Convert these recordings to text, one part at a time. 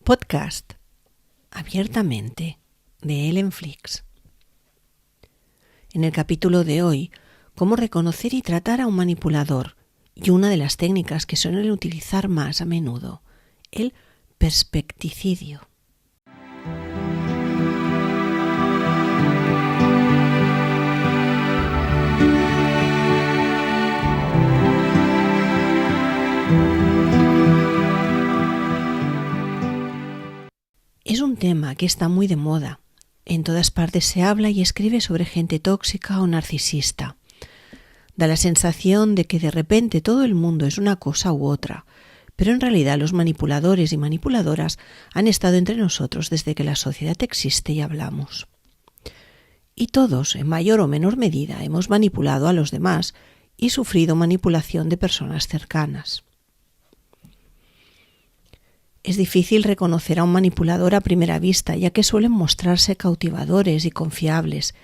Podcast Abiertamente de Ellen Flix. En el capítulo de hoy, cómo reconocer y tratar a un manipulador y una de las técnicas que suelen utilizar más a menudo, el perspecticidio. Es un tema que está muy de moda. En todas partes se habla y escribe sobre gente tóxica o narcisista. Da la sensación de que de repente todo el mundo es una cosa u otra, pero en realidad los manipuladores y manipuladoras han estado entre nosotros desde que la sociedad existe y hablamos. Y todos, en mayor o menor medida, hemos manipulado a los demás y sufrido manipulación de personas cercanas. Es difícil reconocer a un manipulador a primera vista, ya que suelen mostrarse cautivadores y confiables.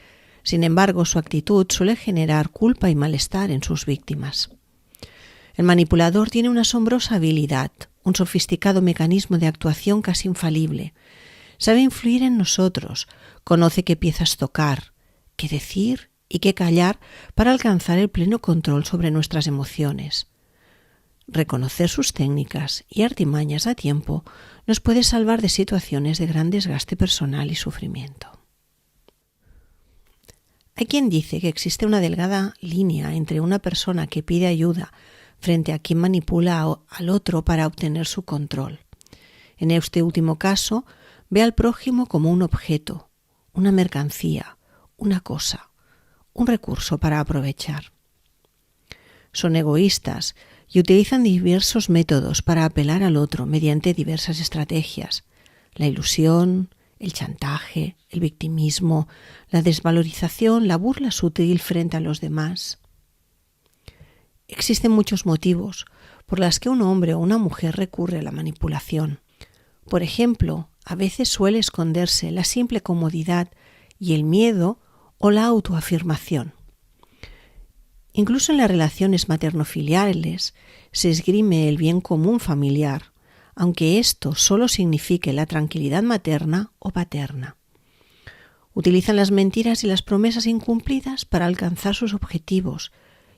Sin embargo, su actitud suele generar culpa y malestar en sus víctimas. El manipulador tiene una asombrosa habilidad, un sofisticado mecanismo de actuación casi infalible. Sabe influir en nosotros, conoce qué piezas tocar, qué decir y qué callar para alcanzar el pleno control sobre nuestras emociones. Reconocer sus técnicas y artimañas a tiempo nos puede salvar de situaciones de gran desgaste personal y sufrimiento. Hay quien dice que existe una delgada línea entre una persona que pide ayuda frente a quien manipula al otro para obtener su control. En este último caso, ve al prójimo como un objeto, una mercancía, una cosa, un recurso para aprovechar. Son egoístas y utilizan diversos métodos para apelar al otro mediante diversas estrategias: la ilusión, el chantaje, el victimismo, la desvalorización, la burla sutil frente a los demás. Existen muchos motivos por los que un hombre o una mujer recurre a la manipulación. Por ejemplo, a veces suele esconderse la simple comodidad y el miedo o la autoafirmación. Incluso en las relaciones materno-filiales se esgrime el bien común familiar, aunque esto solo signifique la tranquilidad materna o paterna. Utilizan las mentiras y las promesas incumplidas para alcanzar sus objetivos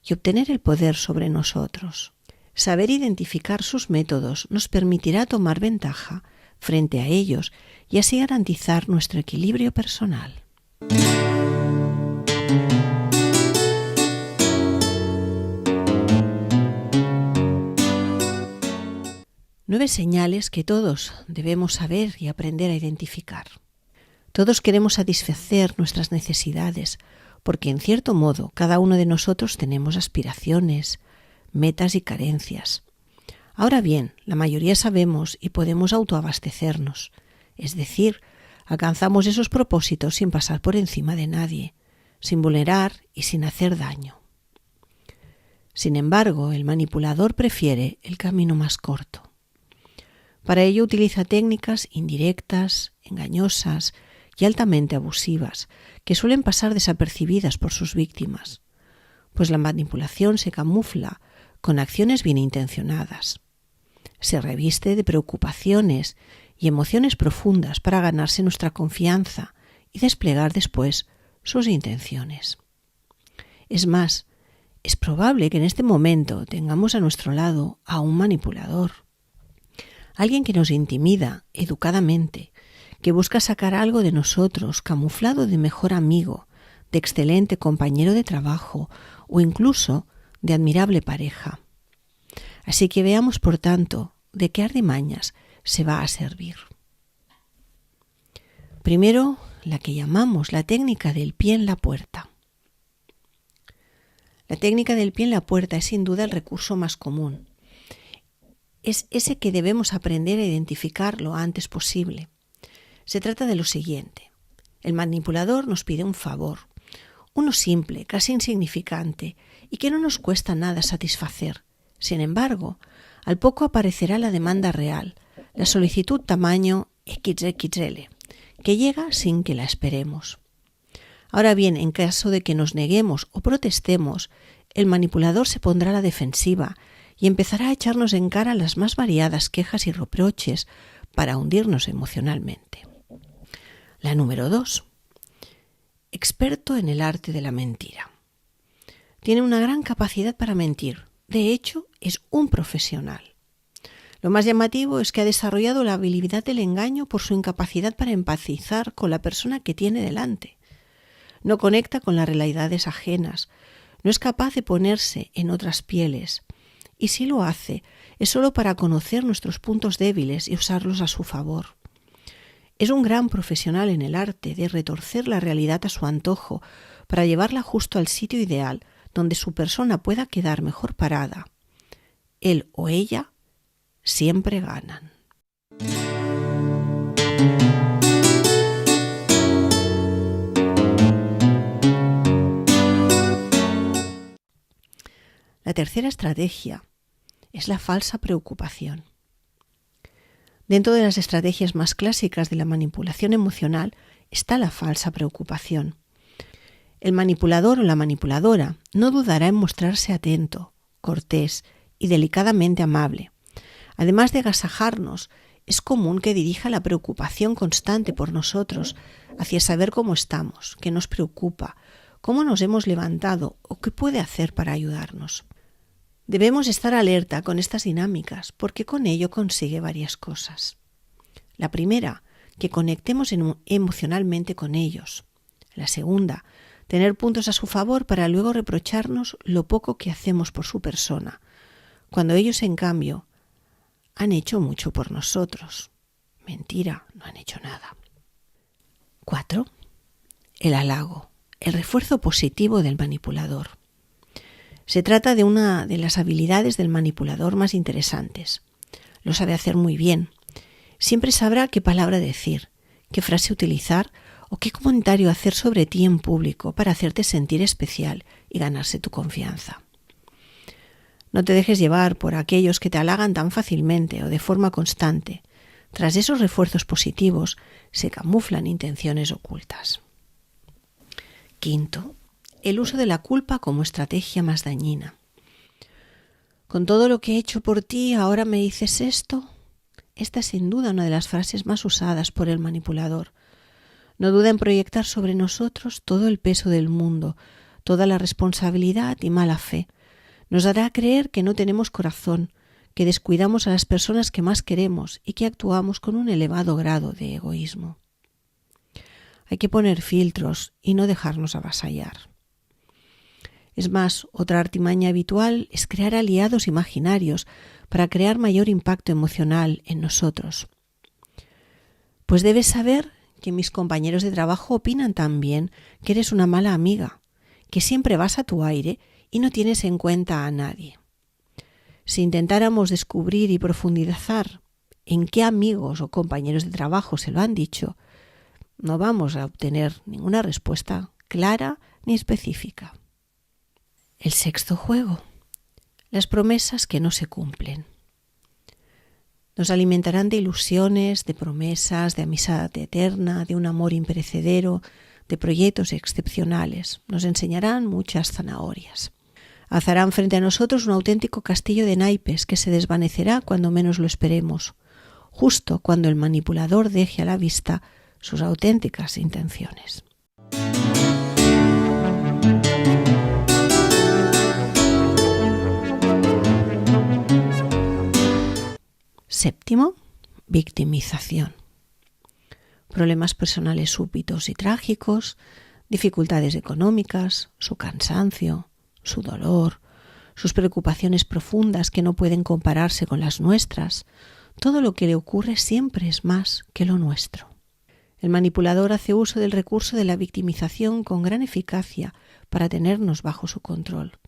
y obtener el poder sobre nosotros. Saber identificar sus métodos nos permitirá tomar ventaja frente a ellos y así garantizar nuestro equilibrio personal. 9 señales que todos debemos saber y aprender a identificar. Todos queremos satisfacer nuestras necesidades, porque en cierto modo cada uno de nosotros tenemos aspiraciones, metas y carencias. Ahora bien, la mayoría sabemos y podemos autoabastecernos, es decir, alcanzamos esos propósitos sin pasar por encima de nadie, sin vulnerar y sin hacer daño. Sin embargo, el manipulador prefiere el camino más corto. Para ello utiliza técnicas indirectas, engañosas y altamente abusivas, que suelen pasar desapercibidas por sus víctimas, pues la manipulación se camufla con acciones bien intencionadas. Se reviste de preocupaciones y emociones profundas para ganarse nuestra confianza y desplegar después sus intenciones. Es más, es probable que en este momento tengamos a nuestro lado a un manipulador. Alguien que nos intimida educadamente, que busca sacar algo de nosotros camuflado de mejor amigo, de excelente compañero de trabajo o incluso de admirable pareja. Así que veamos, por tanto, de qué artimañas se va a servir. Primero, la que llamamos la técnica del pie en la puerta. La técnica del pie en la puerta es sin duda el recurso más común. Es ese que debemos aprender a identificar lo antes posible. Se trata de lo siguiente: el manipulador nos pide un favor, uno simple, casi insignificante, y que no nos cuesta nada satisfacer. Sin embargo, al poco aparecerá la demanda real, la solicitud tamaño XXL, que llega sin que la esperemos. Ahora bien, en caso de que nos neguemos o protestemos, el manipulador se pondrá a la defensiva y empezará a echarnos en cara las más variadas quejas y reproches para hundirnos emocionalmente. La número 2. Experto en el arte de la mentira. Tiene una gran capacidad para mentir. De hecho, es un profesional. Lo más llamativo es que ha desarrollado la habilidad del engaño por su incapacidad para empatizar con la persona que tiene delante. No conecta con las realidades ajenas, no es capaz de ponerse en otras pieles, y si lo hace, es solo para conocer nuestros puntos débiles y usarlos a su favor. Es un gran profesional en el arte de retorcer la realidad a su antojo para llevarla justo al sitio ideal donde su persona pueda quedar mejor parada. Él o ella siempre ganan. La tercera estrategia es la falsa preocupación. Dentro de las estrategias más clásicas de la manipulación emocional está la falsa preocupación. El manipulador o la manipuladora no dudará en mostrarse atento, cortés y delicadamente amable. Además de agasajarnos, es común que dirija la preocupación constante por nosotros hacia saber cómo estamos, qué nos preocupa, cómo nos hemos levantado o qué puede hacer para ayudarnos. Debemos estar alerta con estas dinámicas porque con ello consigue varias cosas. La primera, que conectemos emocionalmente con ellos. La segunda, tener puntos a su favor para luego reprocharnos lo poco que hacemos por su persona, cuando ellos, en cambio, han hecho mucho por nosotros. Mentira, no han hecho nada. 4. El halago, el refuerzo positivo del manipulador. Se trata de una de las habilidades del manipulador más interesantes. Lo sabe hacer muy bien. Siempre sabrá qué palabra decir, qué frase utilizar o qué comentario hacer sobre ti en público para hacerte sentir especial y ganarse tu confianza. No te dejes llevar por aquellos que te halagan tan fácilmente o de forma constante. Tras esos refuerzos positivos se camuflan intenciones ocultas. 5. El uso de la culpa como estrategia más dañina. Con todo lo que he hecho por ti, ¿ahora me dices esto? Esta es sin duda una de las frases más usadas por el manipulador. No duda en proyectar sobre nosotros todo el peso del mundo, toda la responsabilidad y mala fe. Nos hará creer que no tenemos corazón, que descuidamos a las personas que más queremos y que actuamos con un elevado grado de egoísmo. Hay que poner filtros y no dejarnos avasallar. Es más, otra artimaña habitual es crear aliados imaginarios para crear mayor impacto emocional en nosotros. Pues debes saber que mis compañeros de trabajo opinan también que eres una mala amiga, que siempre vas a tu aire y no tienes en cuenta a nadie. Si intentáramos descubrir y profundizar en qué amigos o compañeros de trabajo se lo han dicho, no vamos a obtener ninguna respuesta clara ni específica. El 6º juego, las promesas que no se cumplen. Nos alimentarán de ilusiones, de promesas, de amistad eterna, de un amor imperecedero, de proyectos excepcionales. Nos enseñarán muchas zanahorias. Alzarán frente a nosotros un auténtico castillo de naipes que se desvanecerá cuando menos lo esperemos, justo cuando el manipulador deje a la vista sus auténticas intenciones. Séptimo, victimización. Problemas personales súbitos y trágicos, dificultades económicas, su cansancio, su dolor, sus preocupaciones profundas que no pueden compararse con las nuestras. Todo lo que le ocurre siempre es más que lo nuestro. El manipulador hace uso del recurso de la victimización con gran eficacia para tenernos bajo su control.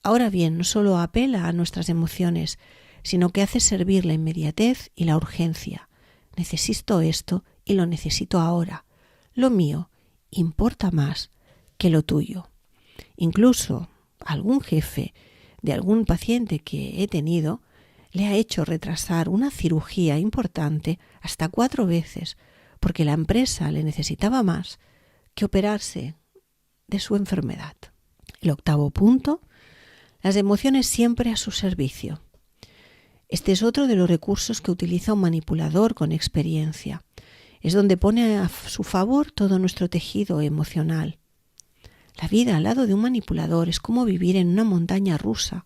Ahora bien, no solo apela a nuestras emociones, sino que hace servir la inmediatez y la urgencia. Necesito esto y lo necesito ahora. Lo mío importa más que lo tuyo. Incluso algún jefe de algún paciente que he tenido le ha hecho retrasar una cirugía importante hasta 4 veces porque la empresa le necesitaba más que operarse de su enfermedad. El 8º punto, las emociones siempre a su servicio. Este es otro de los recursos que utiliza un manipulador con experiencia. Es donde pone a su favor todo nuestro tejido emocional. La vida al lado de un manipulador es como vivir en una montaña rusa.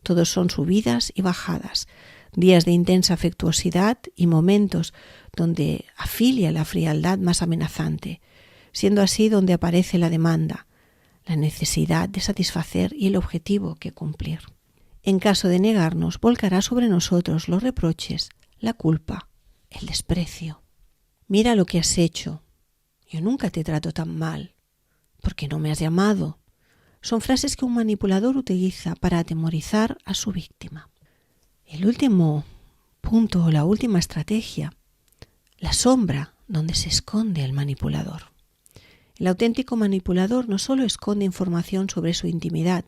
Todos son subidas y bajadas, días de intensa afectuosidad y momentos donde afilia la frialdad más amenazante, siendo así donde aparece la demanda, la necesidad de satisfacer y el objetivo que cumplir. En caso de negarnos, volcará sobre nosotros los reproches, la culpa, el desprecio. Mira lo que has hecho. Yo nunca te trato tan mal. ¿Por qué no me has llamado? Son frases que un manipulador utiliza para atemorizar a su víctima. El último punto o la última estrategia, la sombra donde se esconde el manipulador. El auténtico manipulador no solo esconde información sobre su intimidad,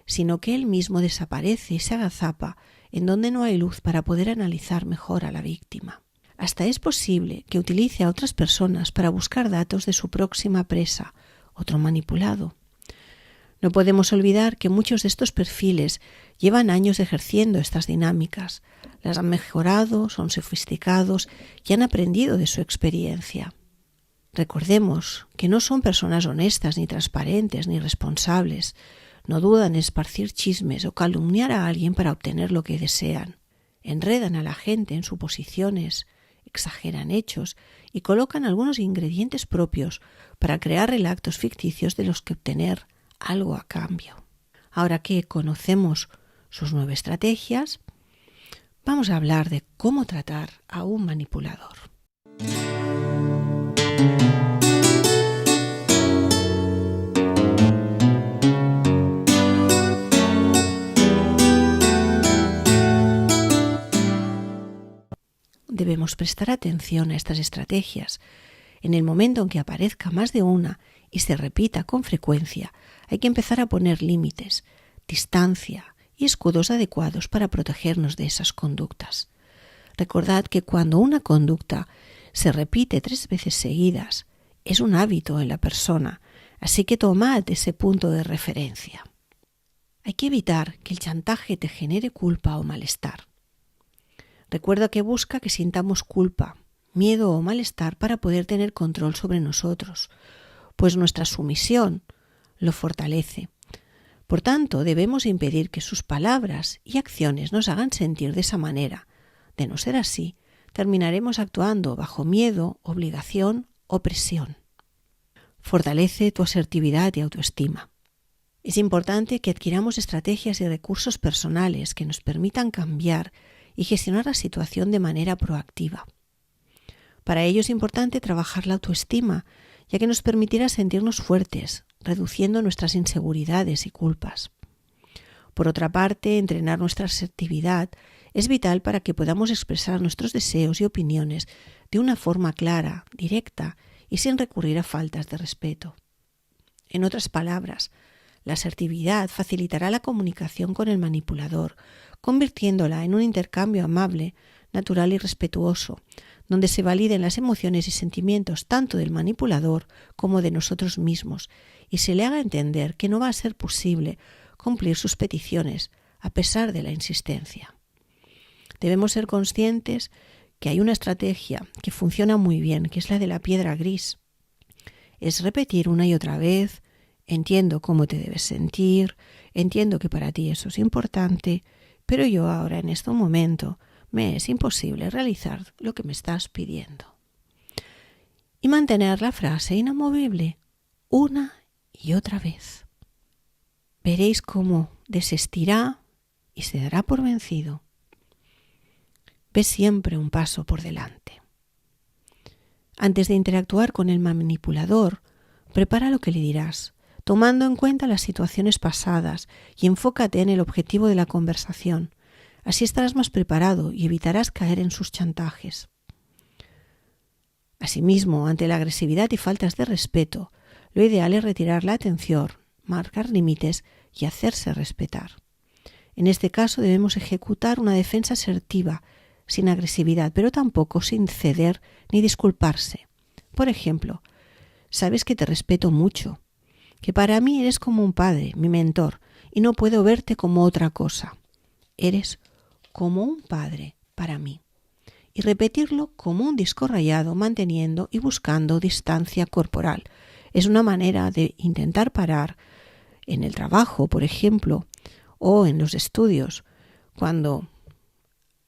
sino que él mismo desaparece y se agazapa en donde no hay luz para poder analizar mejor a la víctima. Hasta es posible que utilice a otras personas para buscar datos de su próxima presa, otro manipulado. No podemos olvidar que muchos de estos perfiles llevan años ejerciendo estas dinámicas, las han mejorado, son sofisticados y han aprendido de su experiencia. Recordemos que no son personas honestas, ni transparentes, ni responsables. No dudan en esparcir chismes o calumniar a alguien para obtener lo que desean. Enredan a la gente en suposiciones, exageran hechos y colocan algunos ingredientes propios para crear relatos ficticios de los que obtener algo a cambio. Ahora que conocemos sus 9 estrategias, vamos a hablar de cómo tratar a un manipulador. Debemos prestar atención a estas estrategias. En el momento en que aparezca más de una y se repita con frecuencia, hay que empezar a poner límites, distancia y escudos adecuados para protegernos de esas conductas. Recordad que cuando una conducta se repite 3 veces seguidas, es un hábito en la persona, así que tomad ese punto de referencia. Hay que evitar que el chantaje te genere culpa o malestar. Recuerda que busca que sintamos culpa, miedo o malestar para poder tener control sobre nosotros, pues nuestra sumisión lo fortalece. Por tanto, debemos impedir que sus palabras y acciones nos hagan sentir de esa manera. De no ser así, terminaremos actuando bajo miedo, obligación o presión. Fortalece tu asertividad y autoestima. Es importante que adquiramos estrategias y recursos personales que nos permitan cambiar y gestionar la situación de manera proactiva. Para ello es importante trabajar la autoestima, ya que nos permitirá sentirnos fuertes, reduciendo nuestras inseguridades y culpas. Por otra parte, entrenar nuestra asertividad es vital para que podamos expresar nuestros deseos y opiniones de una forma clara, directa y sin recurrir a faltas de respeto. En otras palabras, la asertividad facilitará la comunicación con el manipulador, convirtiéndola en un intercambio amable, natural y respetuoso, donde se validen las emociones y sentimientos tanto del manipulador como de nosotros mismos y se le haga entender que no va a ser posible cumplir sus peticiones a pesar de la insistencia. Debemos ser conscientes que hay una estrategia que funciona muy bien, que es la de la piedra gris. Es repetir una y otra vez: entiendo cómo te debes sentir, entiendo que para ti eso es importante, pero yo ahora en este momento me es imposible realizar lo que me estás pidiendo. Y mantener la frase inamovible una y otra vez. Veréis cómo desistirá y se dará por vencido. Ve siempre un paso por delante. Antes de interactuar con el manipulador, prepara lo que le dirás, tomando en cuenta las situaciones pasadas y enfócate en el objetivo de la conversación. Así estarás más preparado y evitarás caer en sus chantajes. Asimismo, ante la agresividad y faltas de respeto, lo ideal es retirar la atención, marcar límites y hacerse respetar. En este caso debemos ejecutar una defensa asertiva, sin agresividad, pero tampoco sin ceder ni disculparse. Por ejemplo, sabes que te respeto mucho, que para mí eres como un padre, mi mentor, y no puedo verte como otra cosa. Eres como un padre para mí. Y repetirlo como un disco rayado, manteniendo y buscando distancia corporal. Es una manera de intentar parar en el trabajo, por ejemplo, o en los estudios, cuando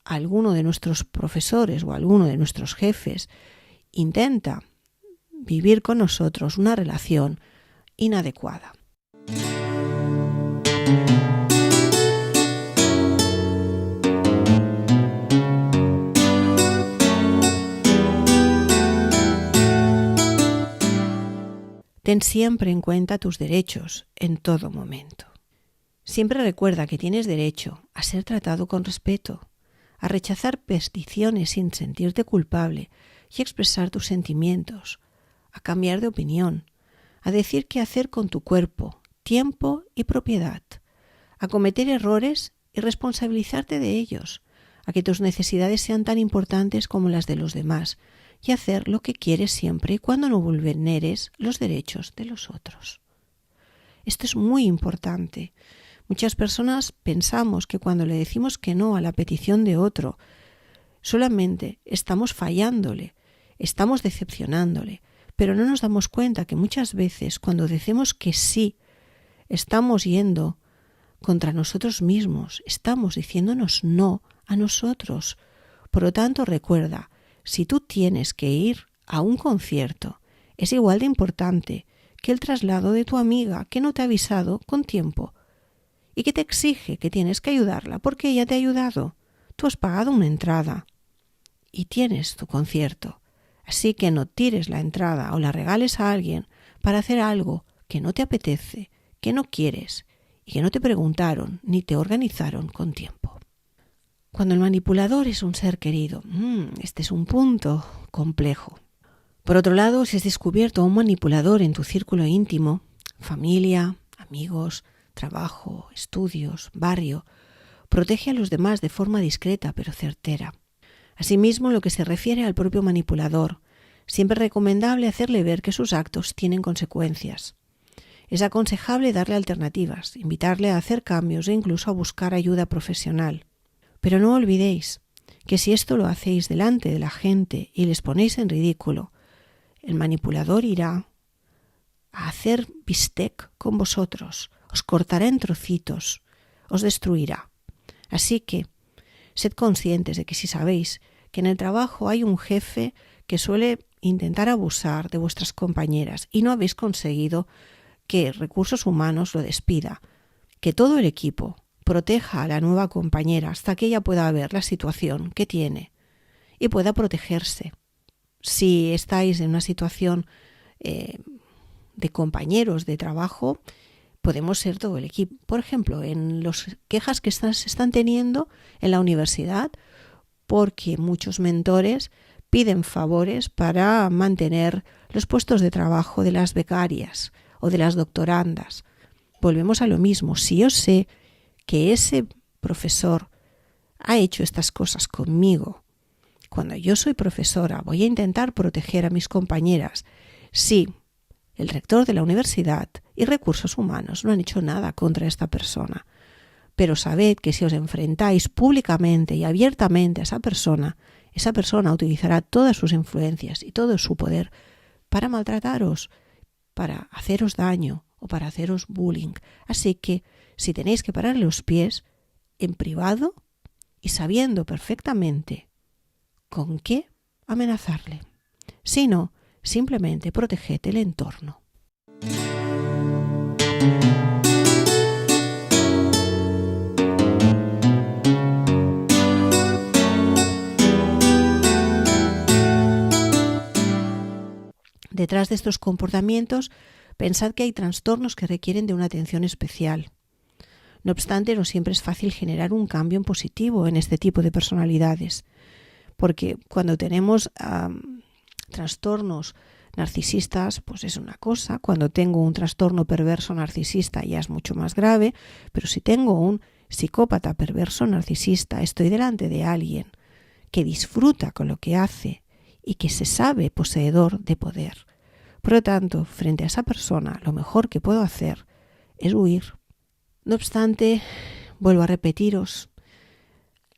alguno de nuestros profesores o alguno de nuestros jefes intenta vivir con nosotros una relación inadecuada. Ten siempre en cuenta tus derechos en todo momento. Siempre recuerda que tienes derecho a ser tratado con respeto, a rechazar peticiones sin sentirte culpable y expresar tus sentimientos, a cambiar de opinión, a decir qué hacer con tu cuerpo, tiempo y propiedad, a cometer errores y responsabilizarte de ellos, a que tus necesidades sean tan importantes como las de los demás y hacer lo que quieres siempre y cuando no vulneres los derechos de los otros. Esto es muy importante. Muchas personas pensamos que cuando le decimos que no a la petición de otro, solamente estamos fallándole, estamos decepcionándole, pero no nos damos cuenta que muchas veces cuando decimos que sí, estamos yendo contra nosotros mismos, estamos diciéndonos no a nosotros. Por lo tanto, recuerda, si tú tienes que ir a un concierto, es igual de importante que el traslado de tu amiga que no te ha avisado con tiempo y que te exige que tienes que ayudarla porque ella te ha ayudado. Tú has pagado una entrada y tienes tu concierto. Así que no tires la entrada o la regales a alguien para hacer algo que no te apetece, que no quieres y que no te preguntaron ni te organizaron con tiempo. Cuando el manipulador es un ser querido, este es un punto complejo. Por otro lado, si has descubierto a un manipulador en tu círculo íntimo, familia, amigos, trabajo, estudios, barrio, protege a los demás de forma discreta pero certera. Asimismo, lo que se refiere al propio manipulador, siempre es recomendable hacerle ver que sus actos tienen consecuencias. Es aconsejable darle alternativas, invitarle a hacer cambios e incluso a buscar ayuda profesional. Pero no olvidéis que si esto lo hacéis delante de la gente y les ponéis en ridículo, el manipulador irá a hacer bistec con vosotros, os cortará en trocitos, os destruirá. Así que sed conscientes de que si sabéis que en el trabajo hay un jefe que suele intentar abusar de vuestras compañeras y no habéis conseguido que Recursos Humanos lo despida, que todo el equipo proteja a la nueva compañera hasta que ella pueda ver la situación que tiene y pueda protegerse. Si estáis en una situación de compañeros de trabajo, podemos ser todo el equipo. Por ejemplo, en las quejas que se están teniendo en la universidad, porque muchos mentores piden favores para mantener los puestos de trabajo de las becarias o de las doctorandas. Volvemos a lo mismo. Si yo sé que ese profesor ha hecho estas cosas conmigo, cuando yo soy profesora voy a intentar proteger a mis compañeras. Si el rector de la universidad y Recursos Humanos no han hecho nada contra esta persona, pero sabed que si os enfrentáis públicamente y abiertamente a esa persona utilizará todas sus influencias y todo su poder para maltrataros, para haceros daño o para haceros bullying. Así que si tenéis que pararle los pies en privado y sabiendo perfectamente con qué amenazarle. Si no, simplemente proteged el entorno. Detrás de estos comportamientos, pensad que hay trastornos que requieren de una atención especial. No obstante, no siempre es fácil generar un cambio en positivo en este tipo de personalidades, porque cuando tenemos trastornos narcisistas, pues es una cosa. Cuando tengo un trastorno perverso narcisista ya es mucho más grave, pero si tengo un psicópata perverso narcisista, estoy delante de alguien que disfruta con lo que hace y que se sabe poseedor de poder. Por lo tanto, frente a esa persona, lo mejor que puedo hacer es huir. No obstante, vuelvo a repetiros,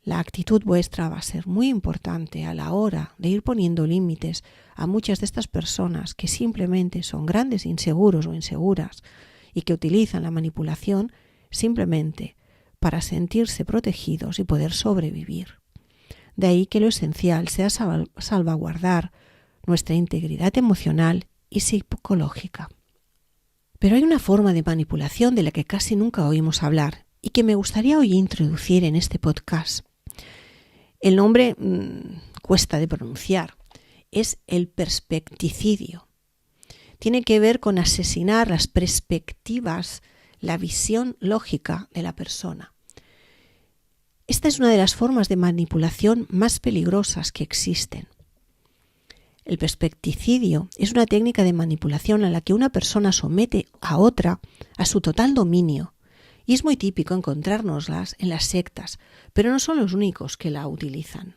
la actitud vuestra va a ser muy importante a la hora de ir poniendo límites a muchas de estas personas que simplemente son grandes inseguros o inseguras y que utilizan la manipulación simplemente para sentirse protegidos y poder sobrevivir. De ahí que lo esencial sea salvaguardar nuestra integridad emocional y psicológica. Pero hay una forma de manipulación de la que casi nunca oímos hablar y que me gustaría hoy introducir en este podcast. El nombre cuesta de pronunciar. Es el perspecticidio. Tiene que ver con asesinar las perspectivas, la visión lógica de la persona. Esta es una de las formas de manipulación más peligrosas que existen. El perspecticidio es una técnica de manipulación en la que una persona somete a otra a su total dominio. Y es muy típico encontrárnoslas en las sectas, pero no son los únicos que la utilizan.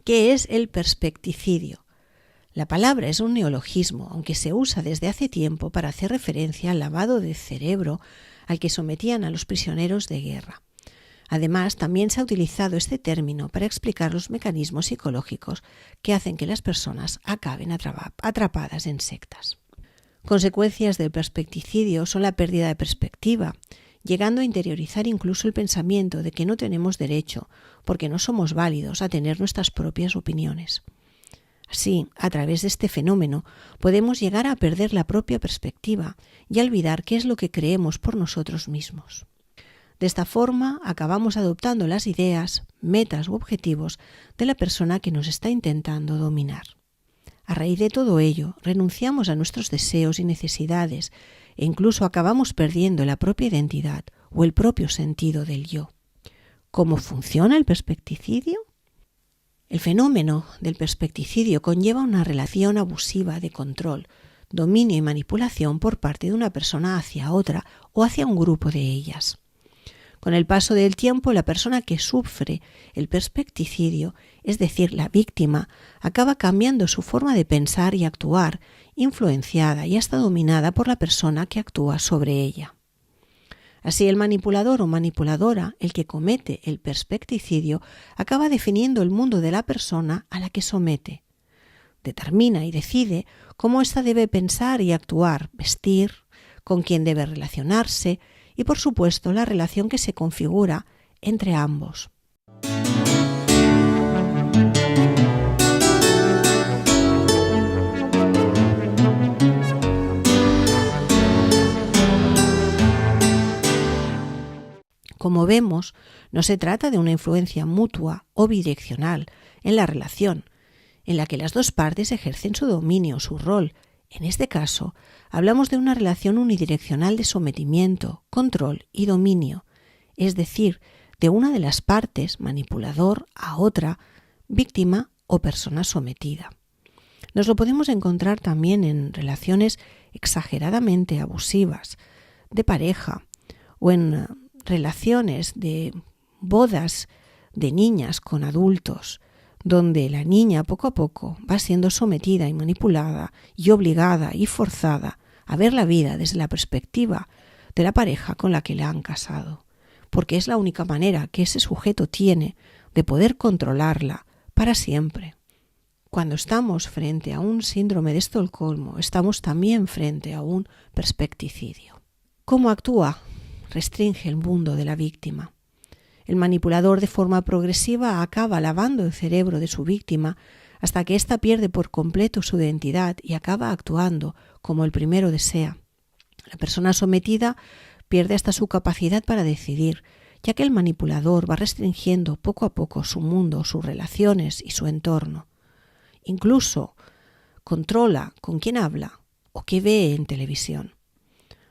¿Qué es el perspecticidio? La palabra es un neologismo, aunque se usa desde hace tiempo para hacer referencia al lavado de cerebro al que sometían a los prisioneros de guerra. Además, también se ha utilizado este término para explicar los mecanismos psicológicos que hacen que las personas acaben atrapadas en sectas. Consecuencias del perspecticidio son la pérdida de perspectiva, llegando a interiorizar incluso el pensamiento de que no tenemos derecho, porque no somos válidos, a tener nuestras propias opiniones. Así, a través de este fenómeno, podemos llegar a perder la propia perspectiva y a olvidar qué es lo que creemos por nosotros mismos. De esta forma, acabamos adoptando las ideas, metas u objetivos de la persona que nos está intentando dominar. A raíz de todo ello, renunciamos a nuestros deseos y necesidades e incluso acabamos perdiendo la propia identidad o el propio sentido del yo. ¿Cómo funciona el perspecticidio? El fenómeno del perspecticidio conlleva una relación abusiva de control, dominio y manipulación por parte de una persona hacia otra o hacia un grupo de ellas. Con el paso del tiempo, la persona que sufre el perspecticidio, es decir, la víctima, acaba cambiando su forma de pensar y actuar, influenciada y hasta dominada por la persona que actúa sobre ella. Así, el manipulador o manipuladora, el que comete el perspecticidio, acaba definiendo el mundo de la persona a la que somete. Determina y decide cómo ésta debe pensar y actuar, vestir, con quién debe relacionarse, y por supuesto la relación que se configura entre ambos. Como vemos, no se trata de una influencia mutua o bidireccional en la relación, en la que las dos partes ejercen su dominio, su rol. En este caso, hablamos de una relación unidireccional de sometimiento, control y dominio, es decir, de una de las partes, manipulador, a otra, víctima o persona sometida. Nos lo podemos encontrar también en relaciones exageradamente abusivas, de pareja, o en relaciones de bodas de niñas con adultos, donde la niña poco a poco va siendo sometida y manipulada y obligada y forzada a ver la vida desde la perspectiva de la pareja con la que la han casado, porque es la única manera que ese sujeto tiene de poder controlarla para siempre. Cuando estamos frente a un síndrome de Estocolmo, estamos también frente a un perspecticidio. ¿Cómo actúa? Restringe el mundo de la víctima. El manipulador de forma progresiva acaba lavando el cerebro de su víctima hasta que ésta pierde por completo su identidad y acaba actuando como el primero desea. La persona sometida pierde hasta su capacidad para decidir, ya que el manipulador va restringiendo poco a poco su mundo, sus relaciones y su entorno. Incluso controla con quién habla o qué ve en televisión.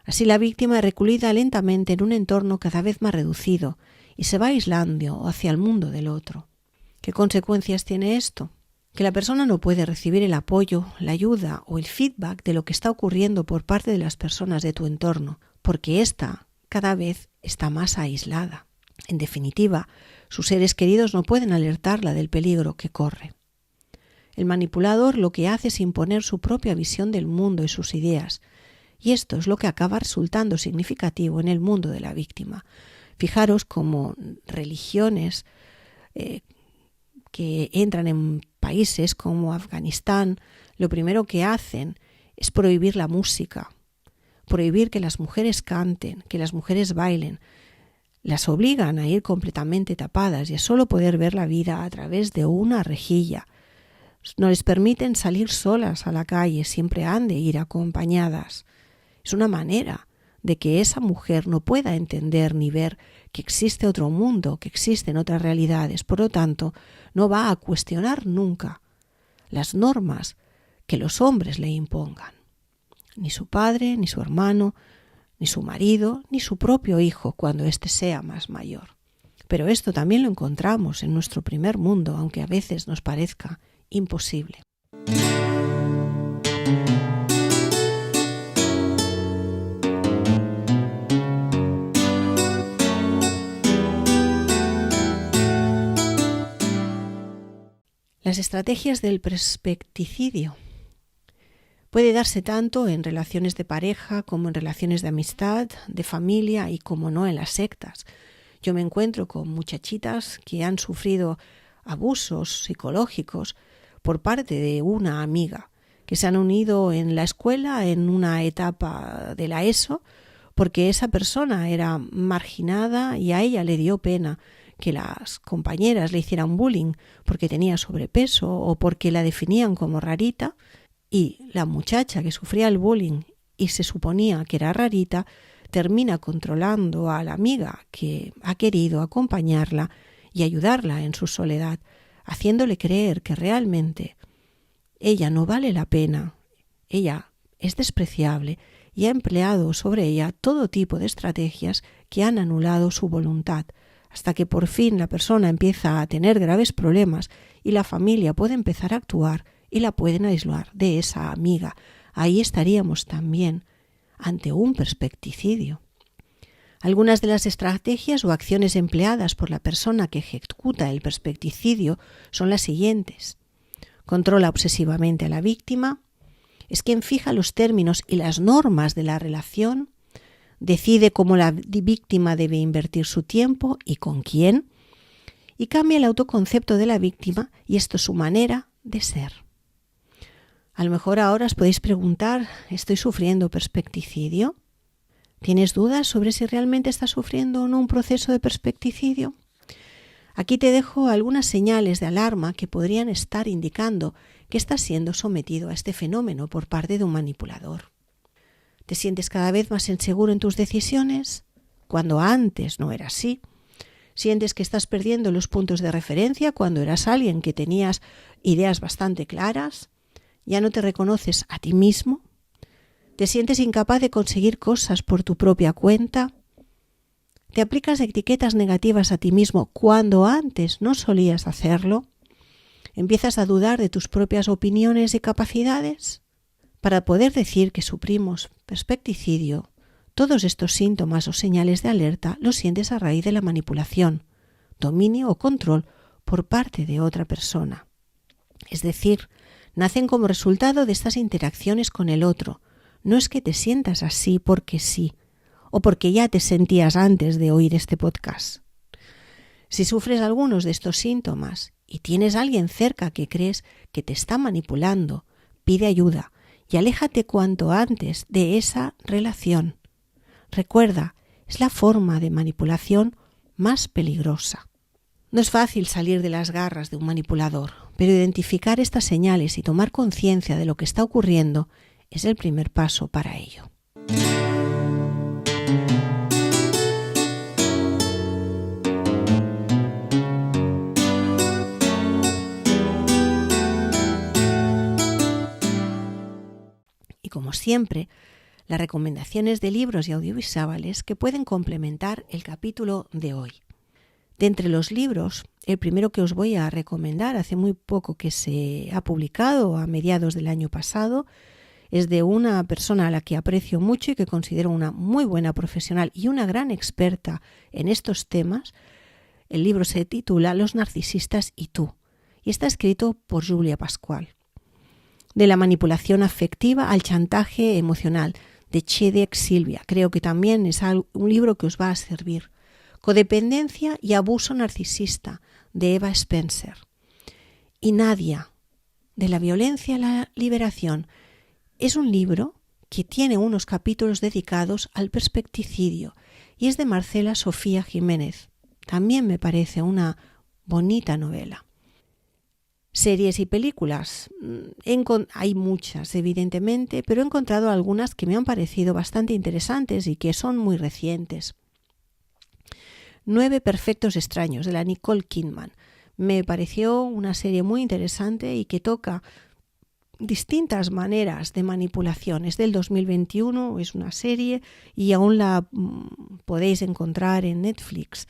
Así la víctima es recluida lentamente en un entorno cada vez más reducido y se va aislando hacia el mundo del otro. ¿Qué consecuencias tiene esto? que la persona no puede recibir el apoyo, la ayuda o el feedback de lo que está ocurriendo por parte de las personas de tu entorno, porque ésta cada vez está más aislada. En definitiva, sus seres queridos no pueden alertarla del peligro que corre. El manipulador lo que hace es imponer su propia visión del mundo y sus ideas, y esto es lo que acaba resultando significativo en el mundo de la víctima. Fijaros cómo religiones que entran en países como Afganistán, lo primero que hacen es prohibir la música, prohibir que las mujeres canten, que las mujeres bailen. Las obligan a ir completamente tapadas y a solo poder ver la vida a través de una rejilla. No les permiten salir solas a la calle, siempre han de ir acompañadas. Es una manera de que esa mujer no pueda entender ni ver que existe otro mundo, que existen otras realidades. Por lo tanto, no va a cuestionar nunca las normas que los hombres le impongan. Ni su padre, ni su hermano, ni su marido, ni su propio hijo cuando éste sea más mayor. Pero esto también lo encontramos en nuestro primer mundo, aunque a veces nos parezca imposible. Las estrategias del perspecticidio puede darse tanto en relaciones de pareja como en relaciones de amistad, de familia y, como no, en las sectas. Yo me encuentro con muchachitas que han sufrido abusos psicológicos por parte de una amiga, que se han unido en la escuela en una etapa de la ESO porque esa persona era marginada y a ella le dio pena que las compañeras le hicieran bullying porque tenía sobrepeso o porque la definían como rarita, y la muchacha que sufría el bullying y se suponía que era rarita termina controlando a la amiga que ha querido acompañarla y ayudarla en su soledad, haciéndole creer que realmente ella no vale la pena, ella es despreciable, y ha empleado sobre ella todo tipo de estrategias que han anulado su voluntad, hasta que por fin la persona empieza a tener graves problemas y la familia puede empezar a actuar y la pueden aislar de esa amiga. Ahí estaríamos también ante un perspecticidio. Algunas de las estrategias o acciones empleadas por la persona que ejecuta el perspecticidio son las siguientes. Controla obsesivamente a la víctima, es quien fija los términos y las normas de la relación, decide cómo la víctima debe invertir su tiempo y con quién, y cambia el autoconcepto de la víctima, y esto es su manera de ser. A lo mejor ahora os podéis preguntar, ¿estoy sufriendo perspecticidio? ¿Tienes dudas sobre si realmente estás sufriendo o no un proceso de perspecticidio? Aquí te dejo algunas señales de alarma que podrían estar indicando que estás siendo sometido a este fenómeno por parte de un manipulador. ¿Te sientes cada vez más inseguro en tus decisiones? Cuando antes no era así. ¿Sientes que estás perdiendo los puntos de referencia cuando eras alguien que tenías ideas bastante claras? ¿Ya no te reconoces a ti mismo? ¿Te sientes incapaz de conseguir cosas por tu propia cuenta? ¿Te aplicas etiquetas negativas a ti mismo cuando antes no solías hacerlo? ¿Empiezas a dudar de tus propias opiniones y capacidades? Para poder decir que sufrimos perspecticidio, todos estos síntomas o señales de alerta los sientes a raíz de la manipulación, dominio o control por parte de otra persona. Es decir, nacen como resultado de estas interacciones con el otro. No es que te sientas así porque sí, o porque ya te sentías antes de oír este podcast. Si sufres algunos de estos síntomas y tienes a alguien cerca que crees que te está manipulando, pide ayuda y aléjate cuanto antes de esa relación. Recuerda, es la forma de manipulación más peligrosa. No es fácil salir de las garras de un manipulador, pero identificar estas señales y tomar conciencia de lo que está ocurriendo es el primer paso para ello. Y como siempre, las recomendaciones de libros y audiovisuales que pueden complementar el capítulo de hoy. De entre los libros, el primero que os voy a recomendar, hace muy poco que se ha publicado, a mediados del año pasado, es de una persona a la que aprecio mucho y que considero una muy buena profesional y una gran experta en estos temas. El libro se titula Los narcisistas y tú y está escrito por Julia Pascual. De la manipulación afectiva al chantaje emocional, de Chedek Silvia. Creo que también es un libro que os va a servir. Codependencia y abuso narcisista, de Eva Spencer. Y Nadia, de la violencia a la liberación. Es un libro que tiene unos capítulos dedicados al perspecticidio y es de Marcela Sofía Jiménez. También me parece una bonita novela. Series y películas. Hay muchas, evidentemente, pero he encontrado algunas que me han parecido bastante interesantes y que son muy recientes. 9 perfectos extraños, de la Nicole Kidman. Me pareció una serie muy interesante y que toca distintas maneras de manipulación. Es del 2021, es una serie y aún la podéis encontrar en Netflix.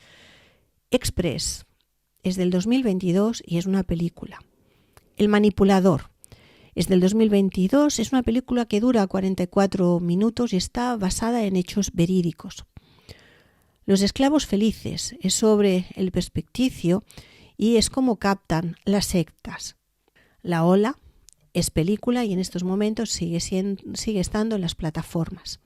Express es del 2022 y es una película. El manipulador es del 2022, es una película que dura 44 minutos y está basada en hechos verídicos. Los esclavos felices es sobre el perspecticio y es como captan las sectas. La Ola es película y en estos momentos sigue estando en las plataformas.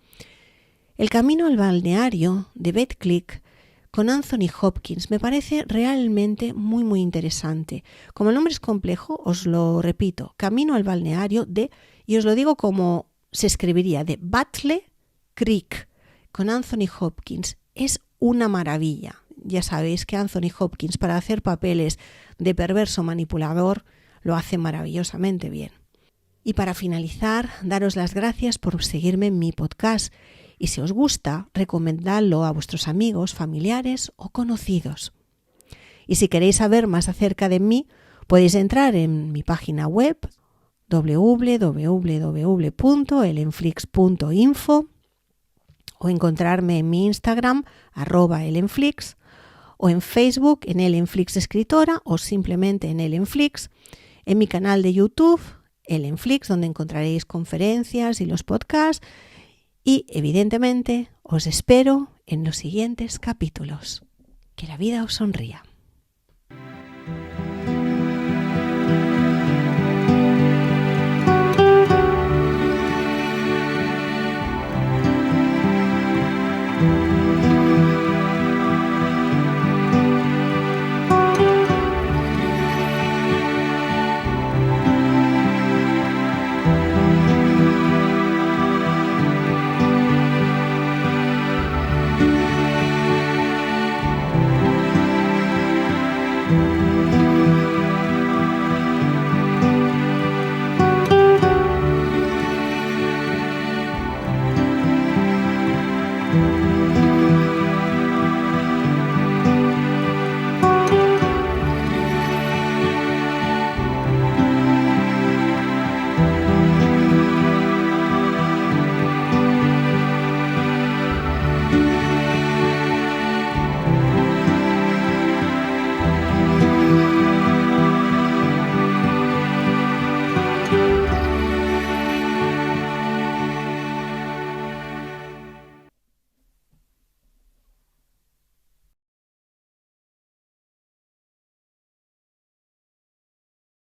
El camino al balneario de Beth Click con Anthony Hopkins me parece realmente muy muy interesante. Como el nombre es complejo, os lo repito, Camino al balneario y os lo digo como se escribiría, de Battle Creek con Anthony Hopkins. Es una maravilla. Ya sabéis que Anthony Hopkins para hacer papeles de perverso manipulador lo hace maravillosamente bien. Y para finalizar, daros las gracias por seguirme en mi podcast y si os gusta, recomendadlo a vuestros amigos, familiares o conocidos. Y si queréis saber más acerca de mí, podéis entrar en mi página web www.ellenflix.info o encontrarme en mi Instagram @ellenflix o en Facebook en Ellenflix Escritora o simplemente en Ellenflix, en mi canal de YouTube Ellenflix, donde encontraréis conferencias y los podcasts y evidentemente os espero en los siguientes capítulos. Que la vida os sonría.